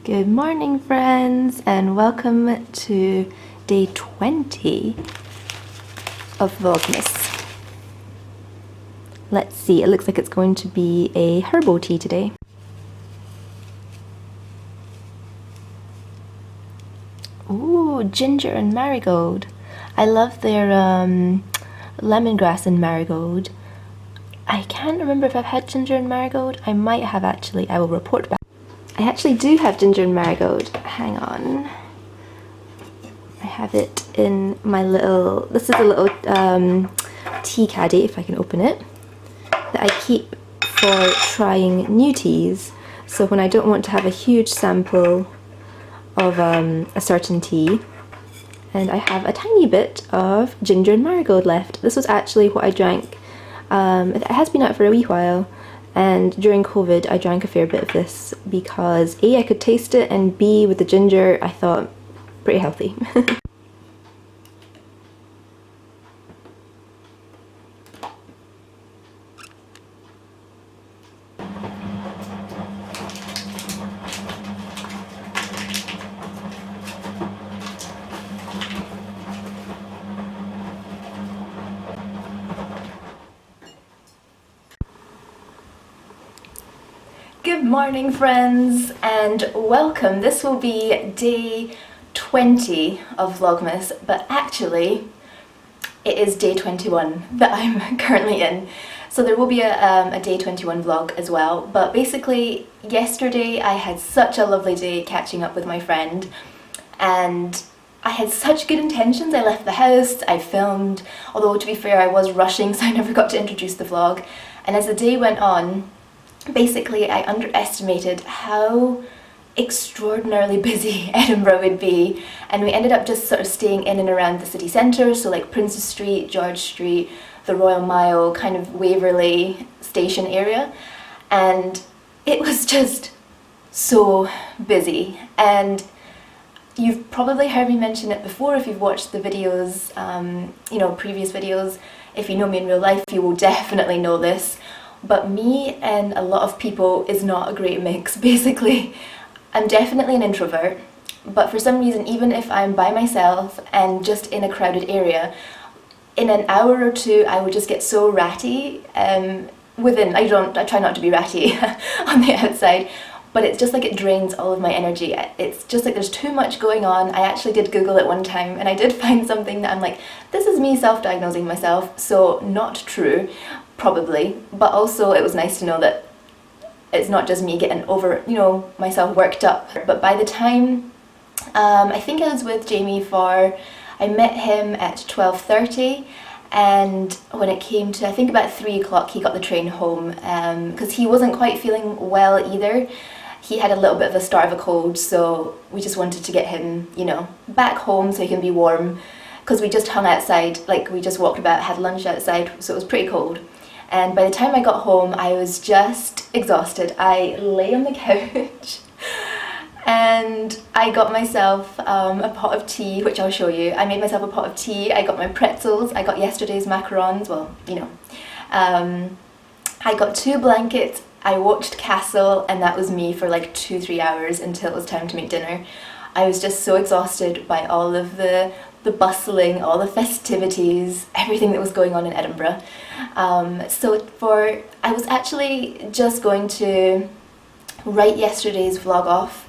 Good morning, friends, and welcome to day 20 of Vlogmas. Let's see, it looks like it's going to be a herbal tea today. Ooh, ginger and marigold. I love their lemongrass and marigold. I can't remember if I've had ginger and marigold. I might have actually. I will report back. I actually do have ginger and marigold. Hang on. I have it in my little, this is a little tea caddy, if I can open it, that I keep for trying new teas. So when I don't want to have a huge sample of a certain tea, and I have a tiny bit of ginger and marigold left. This was actually what I drank. It has been out for a wee while. And during COVID, I drank a fair bit of this because A, I could taste it, and B, with the ginger, I thought pretty healthy. Good morning, friends, and welcome. This will be day 20 of Vlogmas, but actually it is day 21 that I'm currently in. So there will be a day 21 vlog as well, but basically yesterday I had such a lovely day catching up with my friend, and I had such good intentions. I left the house, I filmed, although to be fair I was rushing so I never got to introduce the vlog, and as the day went on, basically I underestimated how extraordinarily busy Edinburgh would be, and we ended up just sort of staying in and around the city centre, so like Princes Street, George Street, the Royal Mile, kind of Waverley station area, and it was just so busy. And you've probably heard me mention it before if you've watched the videos, you know, previous videos. If you know me in real life, you will definitely know this. But me and a lot of people is not a great mix, basically. I'm definitely an introvert, but for some reason, even if I'm by myself and just in a crowded area, in an hour or two I would just get so ratty. I try not to be ratty on the outside, but it's just like it drains all of my energy. It's just like there's too much going on. I actually did Google it one time and I did find something that I'm like, this is me self-diagnosing myself, so not true. Probably, but also it was nice to know that it's not just me getting over, you know, myself worked up. But by the time, I think I was with Jamie I met him at 12:30, and when it came to, I think about 3 o'clock, he got the train home, because he wasn't quite feeling well either. He had a little bit of a start of a cold, so we just wanted to get him, you know, back home so he can be warm, because we just hung outside, like we just walked about, had lunch outside, so it was pretty cold. And by the time I got home, I was just exhausted. I lay on the couch and I got myself a pot of tea, which I'll show you. I made myself a pot of tea, I got my pretzels, I got yesterday's macarons, well, you know. I got 2 blankets, I watched Castle, and that was me for like 2-3 hours until it was time to make dinner. I was just so exhausted by all of the bustling, all the festivities, everything that was going on in Edinburgh. I was actually just going to write yesterday's vlog off,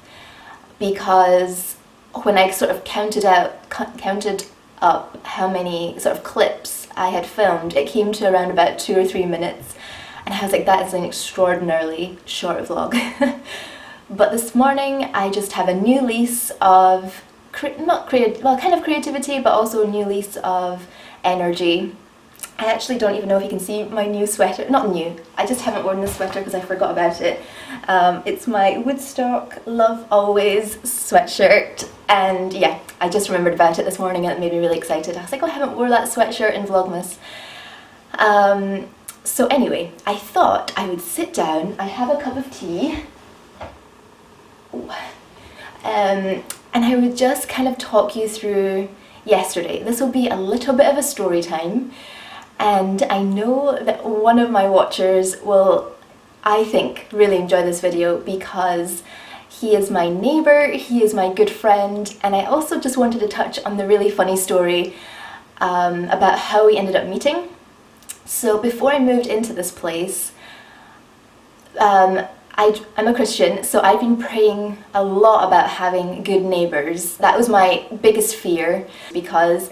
because when I sort of counted up how many sort of clips I had filmed, it came to around about 2 or 3 minutes, and I was like, that is an extraordinarily short vlog. But this morning I just have a new lease of kind of creativity, but also a new lease of energy. I actually don't even know if you can see my new sweater. Not new, I just haven't worn this sweater because I forgot about it. It's my Woodstock Love Always sweatshirt, and yeah, I just remembered about it this morning and it made me really excited. I was like, oh, I haven't worn that sweatshirt in Vlogmas. So anyway, I thought I would sit down. I have a cup of tea. And I would just kind of talk you through yesterday. This will be a little bit of a story time, and I know that one of my watchers will, I think, really enjoy this video because he is my neighbour, he is my good friend, and I also just wanted to touch on the really funny story about how we ended up meeting. So before I moved into this place, I'm a Christian, so I've been praying a lot about having good neighbours. That was my biggest fear, because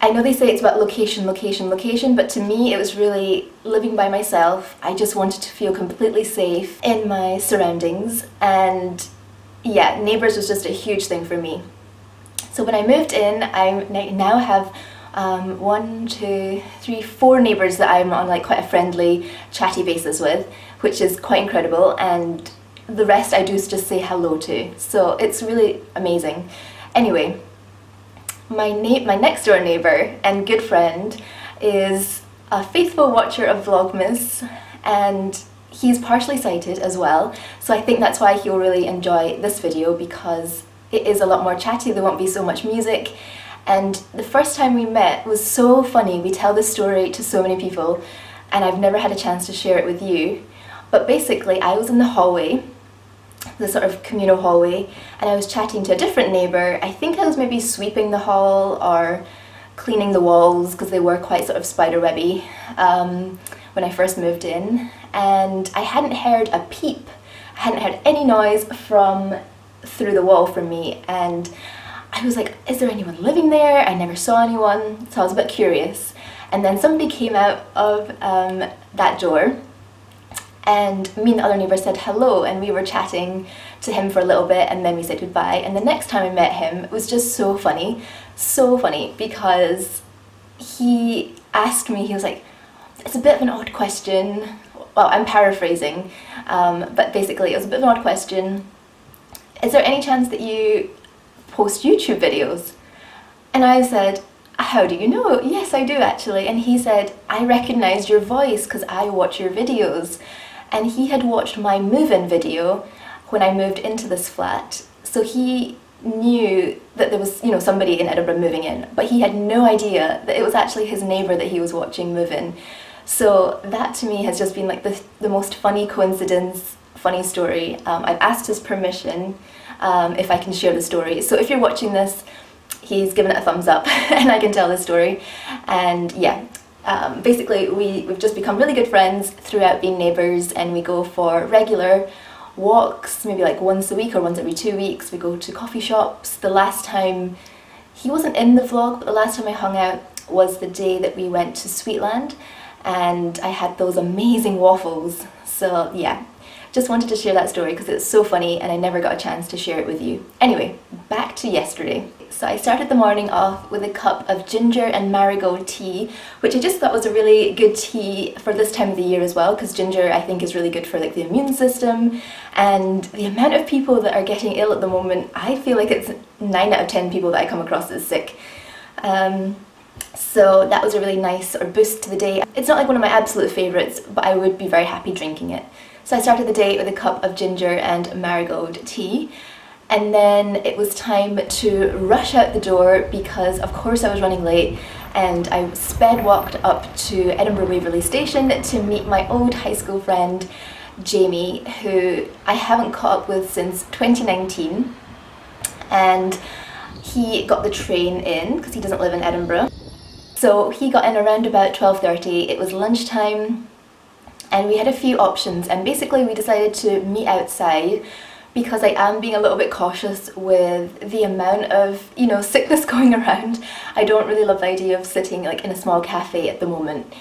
I know they say it's about location, location, location, but to me it was really living by myself. I just wanted to feel completely safe in my surroundings, and yeah, neighbours was just a huge thing for me. So when I moved in, I now have 4 neighbours that I'm on like quite a friendly, chatty basis with, which is quite incredible, and the rest I do just say hello to, so it's really amazing. Anyway, my next door neighbour and good friend is a faithful watcher of Vlogmas, and he's partially sighted as well, so I think that's why he'll really enjoy this video, because it is a lot more chatty, there won't be so much music. And the first time we met was so funny. We tell this story to so many people, and I've never had a chance to share it with you. But basically, I was in the hallway, the sort of communal hallway, and I was chatting to a different neighbour. I think I was maybe sweeping the hall or cleaning the walls, because they were quite sort of spiderwebby when I first moved in. And I hadn't heard a peep, I hadn't heard any noise from through the wall from me, and I was like, is there anyone living there? I never saw anyone, so I was a bit curious. And then somebody came out of that door, and me and the other neighbour said hello, and we were chatting to him for a little bit, and then we said goodbye. And the next time I met him, it was just so funny, because he asked me, he was like, it's a bit of an odd question. Well, I'm paraphrasing, but basically it was a bit of an odd question. Is there any chance that you post YouTube videos? And I said, how do you know? Yes, I do actually. And he said, I recognised your voice because I watch your videos. And he had watched my move-in video when I moved into this flat, so he knew that there was, you know, somebody in Edinburgh moving in, but he had no idea that it was actually his neighbour that he was watching move in. So that to me has just been like the most funny coincidence, funny story. I've asked his permission if I can share the story. So if you're watching this, he's given it a thumbs up and I can tell this story. And yeah, basically we've just become really good friends throughout being neighbours, and we go for regular walks, maybe like once a week or once every 2 weeks. We go to coffee shops. The last time, he wasn't in the vlog, but the last time I hung out was the day that we went to Sweetland, and I had those amazing waffles. So yeah, just wanted to share that story because it's so funny and I never got a chance to share it with you. Anyway, back to yesterday. So I started the morning off with a cup of ginger and marigold tea, which I just thought was a really good tea for this time of the year as well, because ginger I think is really good for like the immune system, and the amount of people that are getting ill at the moment, I feel like it's 9 out of 10 people that I come across is sick. So that was a really nice sort of boost to the day. It's not like one of my absolute favourites, but I would be very happy drinking it. So I started the day with a cup of ginger and marigold tea, and then it was time to rush out the door because of course I was running late, and I sped walked up to Edinburgh Waverley Station to meet my old high school friend Jamie, who I haven't caught up with since 2019, and he got the train in because he doesn't live in Edinburgh. So he got in around about 12:30, it was lunchtime, and we had a few options, and basically we decided to meet outside because I am being a little bit cautious with the amount of, you know, sickness going around. I don't really love the idea of sitting like in a small cafe at the moment,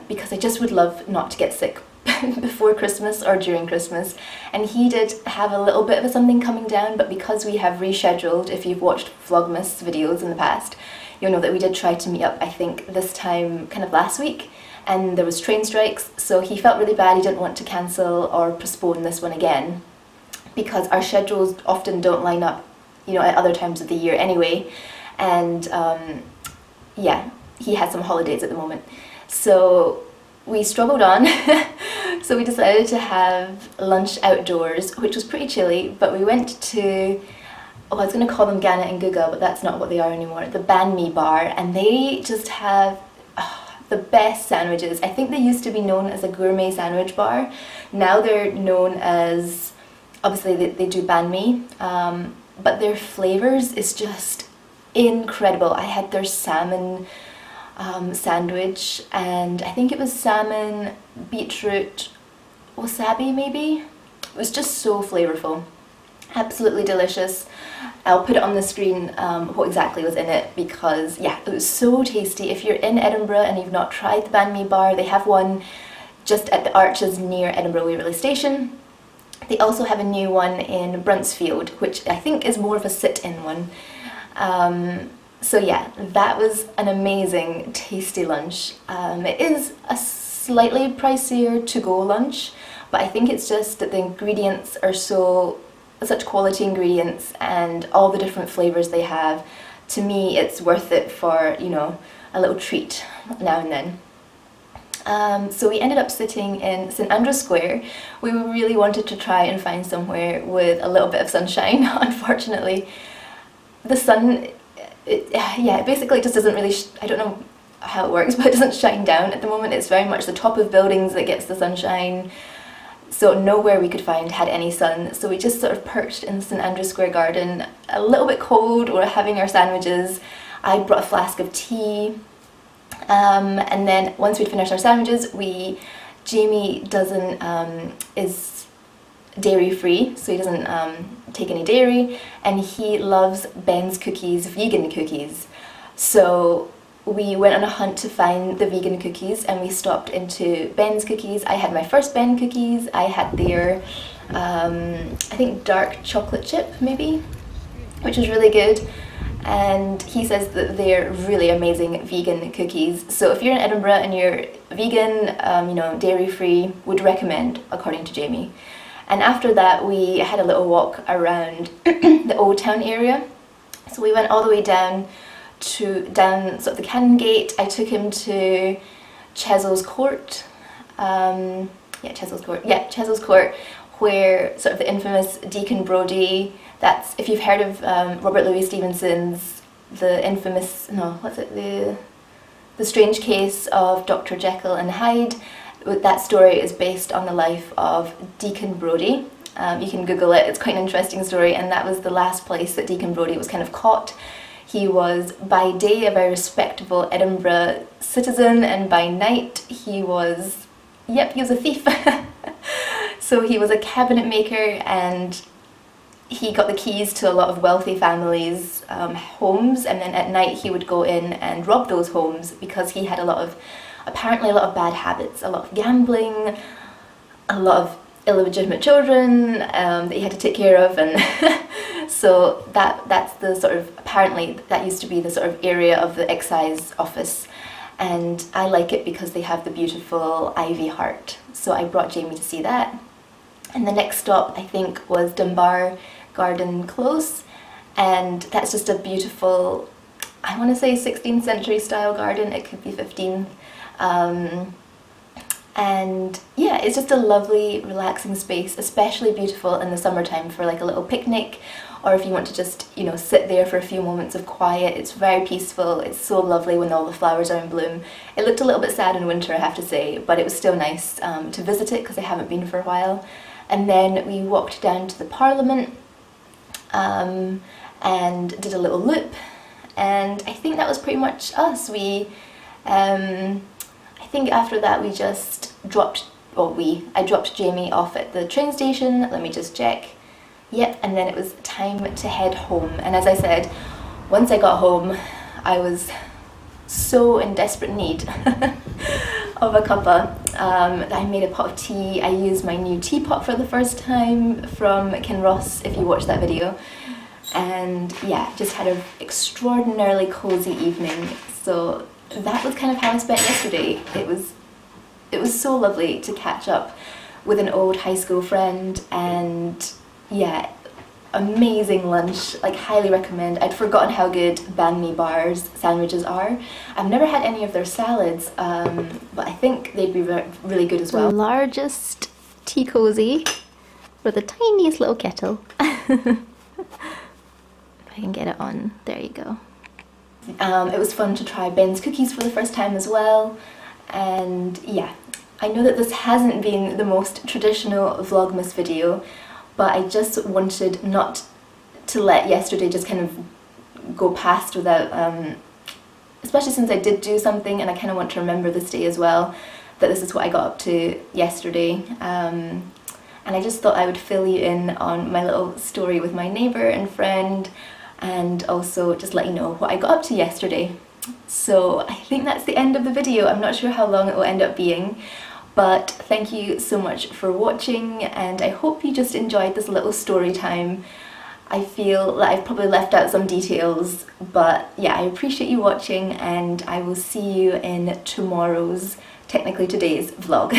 because I just would love not to get sick before Christmas or during Christmas. And he did have a little bit of something coming down, but because we have rescheduled, if you've watched Vlogmas videos in the past, you'll know that we did try to meet up, I think this time kind of last week, and there was train strikes, so he felt really bad. He didn't want to cancel or postpone this one again because our schedules often don't line up, you know, at other times of the year anyway, and yeah, he had some holidays at the moment, so we struggled on. So we decided to have lunch outdoors, which was pretty chilly, but we went to, oh, I was going to call them Ghana and Guga, but that's not what they are anymore, the Banh Mi bar, and they just have the best sandwiches. I think they used to be known as a gourmet sandwich bar. Now they're known as, obviously they do banh mi, but their flavours is just incredible. I had their salmon sandwich, and I think it was salmon, beetroot, wasabi maybe. It was just so flavourful. Absolutely delicious. I'll put it on the screen what exactly was in it, because yeah, it was so tasty. If you're in Edinburgh and you've not tried the banh mi bar, they have one just at the Arches near Edinburgh Waverley Station. They also have a new one in Bruntsfield, which I think is more of a sit-in one. So yeah, that was an amazing, tasty lunch. It is a slightly pricier to-go lunch, but I think it's just that the ingredients are such quality ingredients, and all the different flavours they have. To me, it's worth it for, you know, a little treat now and then. So we ended up sitting in St Andrew's Square. We really wanted to try and find somewhere with a little bit of sunshine. Unfortunately, the sun, it basically just doesn't really, I don't know how it works, but it doesn't shine down at the moment. It's very much the top of buildings that gets the sunshine. So nowhere we could find had any sun. So we just sort of perched in St Andrew's Square garden, a little bit cold. We're having our sandwiches. I brought a flask of tea. And then once we'd finished our sandwiches, Jamie is dairy free, so he doesn't take any dairy, and he loves Ben's cookies, vegan cookies. So we went on a hunt to find the vegan cookies, and we stopped into Ben's Cookies. I had my first Ben cookies. I had their, I think dark chocolate chip maybe, which was really good. And he says that they're really amazing vegan cookies. So if you're in Edinburgh and you're vegan, you know, dairy free, would recommend, according to Jamie. And after that, we had a little walk around the Old Town area. So we went all the way down sort of the Cannon Gate. I took him to Chesil's Court. Chesil's Court, where sort of the infamous Deacon Brodie. That's, if you've heard of Robert Louis Stevenson's, the infamous, the Strange Case of Dr. Jekyll and Hyde. That story is based on the life of Deacon Brodie. You can Google it, it's quite an interesting story, and that was the last place that Deacon Brodie was kind of caught. He was by day a very respectable Edinburgh citizen, and by night he was a thief. So he was a cabinet maker, and he got the keys to a lot of wealthy families' homes, and then at night he would go in and rob those homes, because he had apparently a lot of bad habits, a lot of gambling, a lot of illegitimate children that he had to take care of, and so that's the sort of, apparently that used to be the sort of area of the excise office, and I like it because they have the beautiful ivy heart. So I brought Jamie to see that, and the next stop I think was Dunbar Garden Close, and that's just a beautiful, I want to say 16th century style garden, it could be 15th. And yeah, it's just a lovely relaxing space, especially beautiful in the summertime for like a little picnic, or if you want to just, you know, sit there for a few moments of quiet. It's very peaceful, it's so lovely when all the flowers are in bloom. It looked a little bit sad in winter, I have to say, but it was still nice to visit it because I haven't been for a while. And then we walked down to the Parliament and did a little loop, and I think that was pretty much us. I think after that we just I dropped Jamie off at the train station. Let me just check. Yep, and then it was time to head home. And as I said, once I got home, I was so in desperate need of a cuppa. I made a pot of tea. I used my new teapot for the first time from Kinross, if you watched that video. And yeah, just had an extraordinarily cozy evening. So that was kind of how I spent yesterday. It was so lovely to catch up with an old high school friend, and yeah, amazing lunch, like highly recommend. I'd forgotten how good banh mi bar's sandwiches are. I've never had any of their salads, but I think they'd be really good as well. The largest tea cozy with the tiniest little kettle. If I can get it on, there you go. It was fun to try Ben's cookies for the first time as well, and yeah, I know that this hasn't been the most traditional Vlogmas video, but I just wanted not to let yesterday just kind of go past without, especially since I did do something and I kind of want to remember this day as well, that this is what I got up to yesterday. And I just thought I would fill you in on my little story with my neighbour and friend, and also just let you know what I got up to yesterday. So I think that's the end of the video. I'm not sure how long it will end up being, but thank you so much for watching, and I hope you just enjoyed this little story time. I feel like I've probably left out some details, but yeah, I appreciate you watching, and I will see you in tomorrow's, technically today's, vlog.